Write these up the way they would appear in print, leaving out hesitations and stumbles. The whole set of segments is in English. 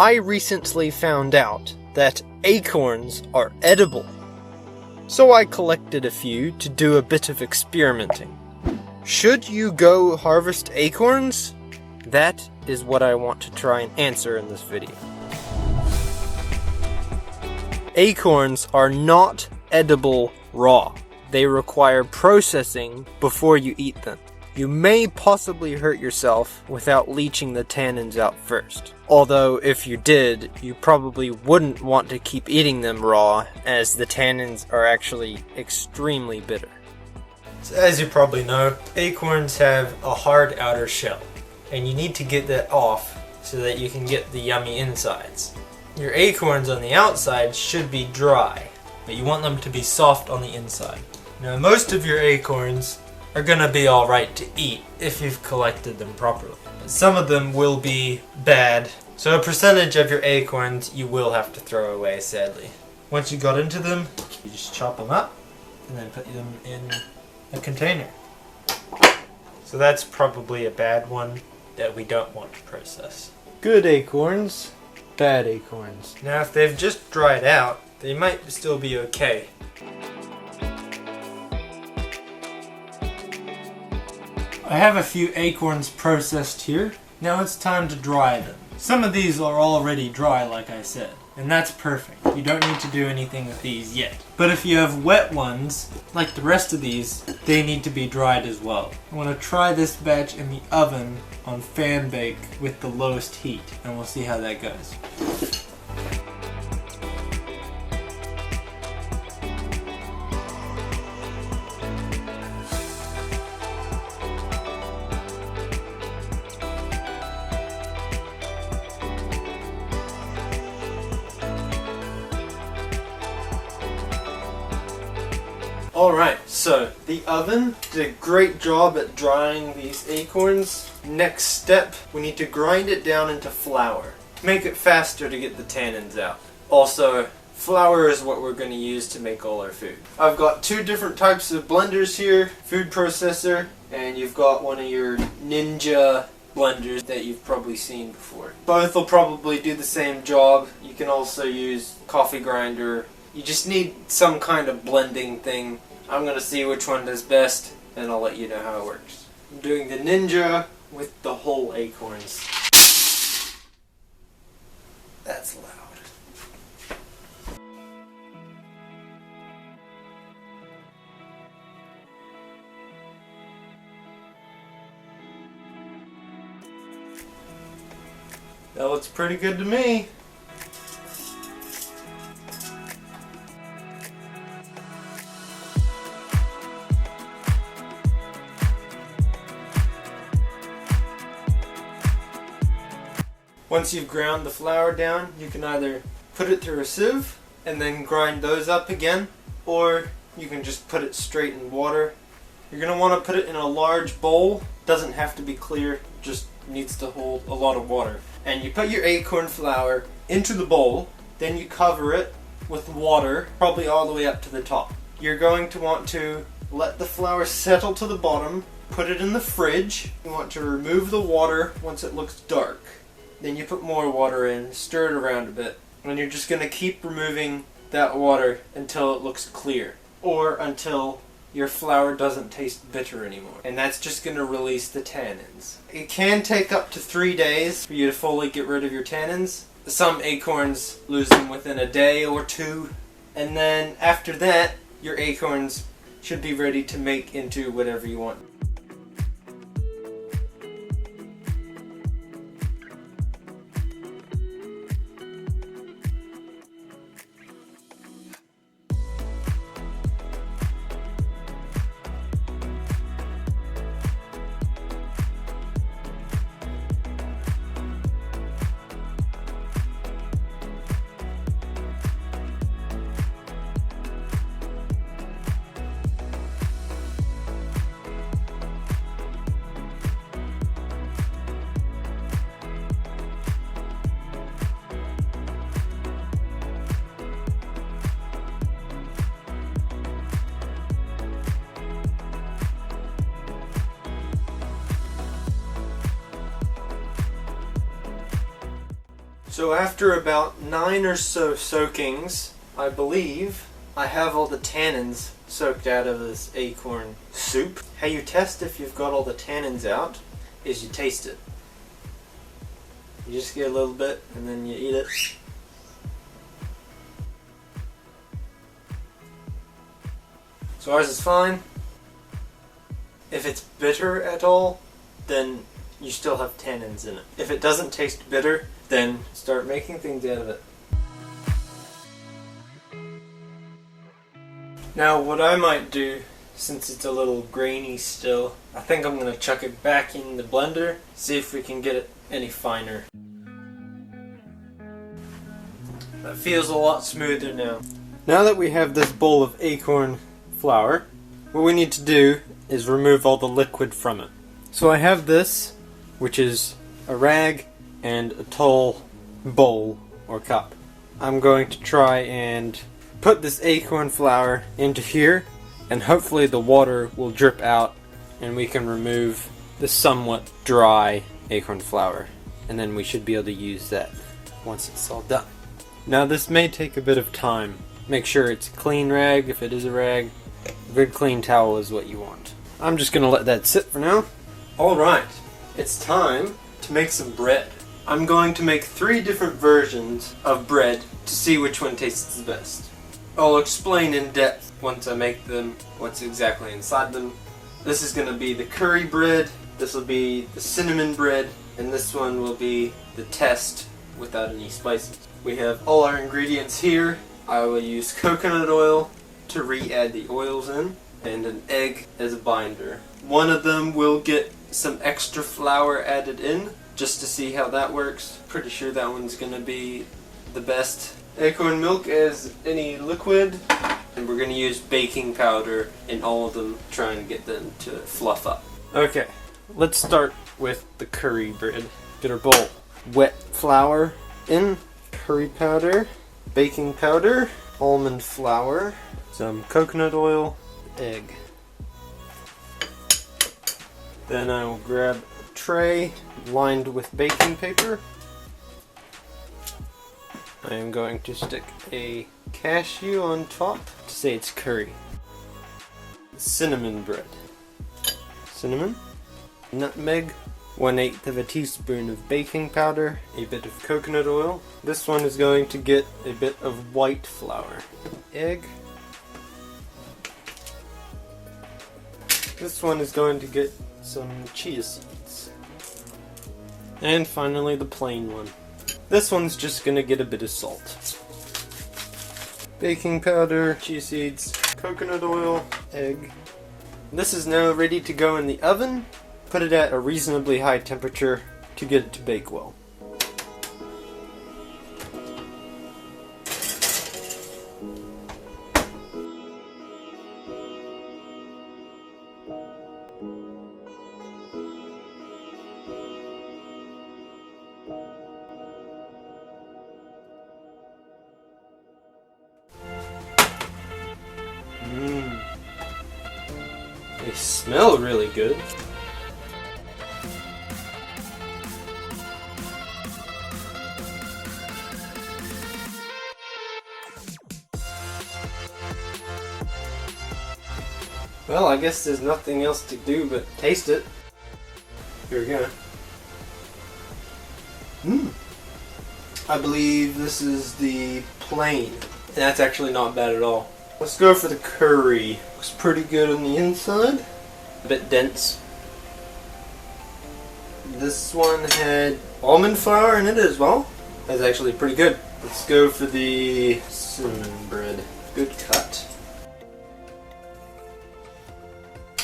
I recently found out that acorns are edible. So I collected a few to do a bit of experimenting. Should you go harvest acorns? That is what I want to try and answer in this video. Acorns are not edible raw. They require processing before you eat them. You may possibly hurt yourself without leaching the tannins out first. Although if you did, you probably wouldn't want to keep eating them raw, as the tannins are actually extremely bitter. So as you probably know, acorns have a hard outer shell, and you need to get that off so that you can get the yummy insides. Your acorns on the outside should be dry, but you want them to be soft on the inside. Now most of your acorns are gonna be alright to eat if you've collected them properly. Some of them will be bad, so a percentage of your acorns you will have to throw away, sadly. Once you got into them, you just chop them up and then put them in a container. So that's probably a bad one that we don't want to process. Good acorns, bad acorns. Now if they've just dried out, they might still be okay. I have a few acorns processed here. Now it's time to dry them. Some of these are already dry, like I said, and that's perfect. You don't need to do anything with these yet. But if you have wet ones, like the rest of these, they need to be dried as well. I want to try this batch in the oven on fan bake with the lowest heat, and we'll see how that goes. Alright, so the oven did a great job at drying these acorns. Next step, we need to grind it down into flour to make it faster to get the tannins out. Also, flour is what we're going to use to make all our food. I've got two different types of blenders here, food processor, and you've got one of your Ninja blenders that you've probably seen before. Both will probably do the same job. You can also use coffee grinder. You just need some kind of blending thing. I'm going to see which one does best, and I'll let you know how it works. I'm doing the Ninja with the whole acorns. That's loud. That looks pretty good to me. Once you've ground the flour down, you can either put it through a sieve and then grind those up again, or you can just put it straight in water. You're going to want to put it in a large bowl. Doesn't have to be clear, just needs to hold a lot of water. And you put your acorn flour into the bowl, then you cover it with water, probably all the way up to the top. You're going to want to let the flour settle to the bottom, put it in the fridge. You want to remove the water once it looks dark. Then you put more water in, stir it around a bit, and you're just going to keep removing that water until it looks clear, or until your flour doesn't taste bitter anymore. And that's just going to release the tannins. It can take up to 3 days for you to fully get rid of your tannins. Some acorns lose them within a day or two, and then after that, your acorns should be ready to make into whatever you want. So after about 9 or so soakings, I believe I have all the tannins soaked out of this acorn soup. How you test if you've got all the tannins out is you taste it. You just get a little bit and then you eat it. So ours is fine. If it's bitter at all, then you still have tannins in it. If it doesn't taste bitter, then start making things out of it. Now what I might do, since it's a little grainy still, I think I'm going to chuck it back in the blender, see if we can get it any finer. That feels a lot smoother now. Now that we have this bowl of acorn flour, what we need to do is remove all the liquid from it. So I have this, which is a rag and a tall bowl or cup. I'm going to try and put this acorn flour into here, and hopefully the water will drip out and we can remove the somewhat dry acorn flour, and then we should be able to use that once it's all done. Now this may take a bit of time. Make sure it's a clean rag if it is a rag. A good clean towel is what you want. I'm just going to let that sit for now. Alright, it's time to make some bread. I'm going to make 3 different versions of bread to see which one tastes the best. I'll explain in depth once I make them what's exactly inside them. This is going to be the curry bread, this will be the cinnamon bread, and this one will be the test without any spices. We have all our ingredients here. I will use coconut oil to re-add the oils in, and an egg as a binder. One of them will get some extra flour added in, just to see how that works. Pretty sure that one's going to be the best. Acorn milk as any liquid, and we're going to use baking powder in all of them, trying to get them to fluff up. Okay, let's start with the curry bread. Get our bowl. Wet flour in, curry powder, baking powder, almond flour, some coconut oil, egg. Then I will grab a tray lined with baking paper. I am going to stick a cashew on top to say it's curry. Cinnamon bread. Cinnamon. Nutmeg. 1/8 of a teaspoon of baking powder. A bit of coconut oil. This one is going to get a bit of white flour. Egg. This one is going to get some chia seeds. And finally the plain one. This one's just going to get a bit of salt. Baking powder, chia seeds, coconut oil, egg. This is now ready to go in the oven. Put it at a reasonably high temperature to get it to bake well. They smell really good. Well, I guess there's nothing else to do but taste it. Here we go. I believe this is the plain. And that's actually not bad at all. Let's go for the curry. Looks pretty good on the inside. A bit dense. This one had almond flour in it as well. That's actually pretty good. Let's go for the cinnamon bread. Good cut.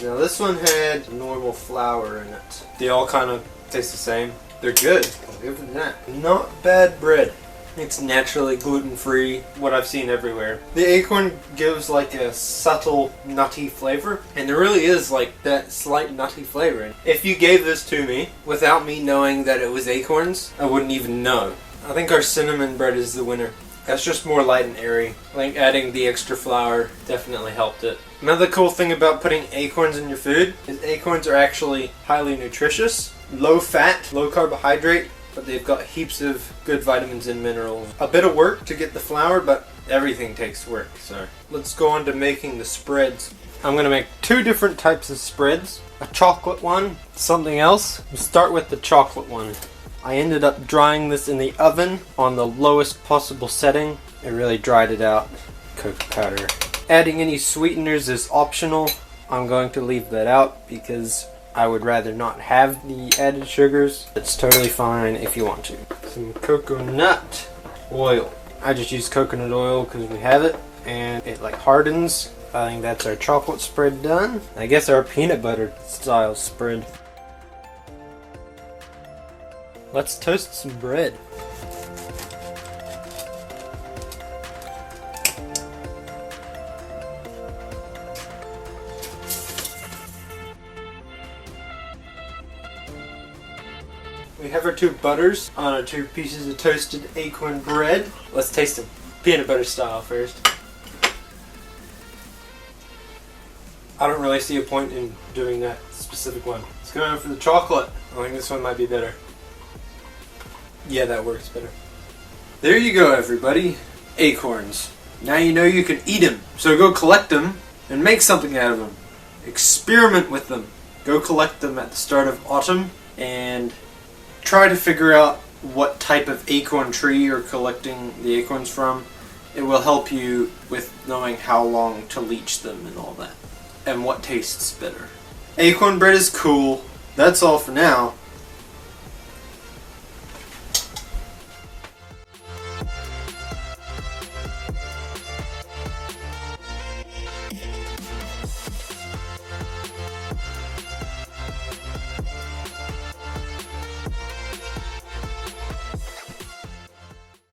Now this one had normal flour in it. They all kind of taste the same. They're good. I'll give them that. Not bad bread. It's naturally gluten-free, what I've seen everywhere. The acorn gives like a subtle nutty flavor, and there really is like that slight nutty flavor. If you gave this to me without me knowing that it was acorns, I wouldn't even know. I think our cinnamon bread is the winner. That's just more light and airy. I think adding the extra flour definitely helped it. Another cool thing about putting acorns in your food is acorns are actually highly nutritious, low fat, low carbohydrate, but they've got heaps of good vitamins and minerals. A bit of work to get the flour, but everything takes work, so let's go on to making the spreads. I'm going to make two different types of spreads. A chocolate one, something else. We'll start with the chocolate one. I ended up drying this in the oven on the lowest possible setting. It really dried it out. Cocoa powder. Adding any sweeteners is optional. I'm going to leave that out because I would rather not have the added sugars. It's totally fine if you want to. Some coconut oil. I just use coconut oil because we have it and it like hardens. I think that's our chocolate spread done. I guess our peanut butter style spread. Let's toast some bread. We have our two butters on our two pieces of toasted acorn bread. Let's taste them. Peanut butter style first. I don't really see a point in doing that specific one. Let's go in for the chocolate. I think this one might be better. Yeah, that works better. There you go, everybody. Acorns. Now you know you can eat them. So go collect them and make something out of them. Experiment with them. Go collect them at the start of autumn and try to figure out what type of acorn tree you're collecting the acorns from. It will help you with knowing how long to leach them and all that. And what tastes better. Acorn bread is cool. That's all for now.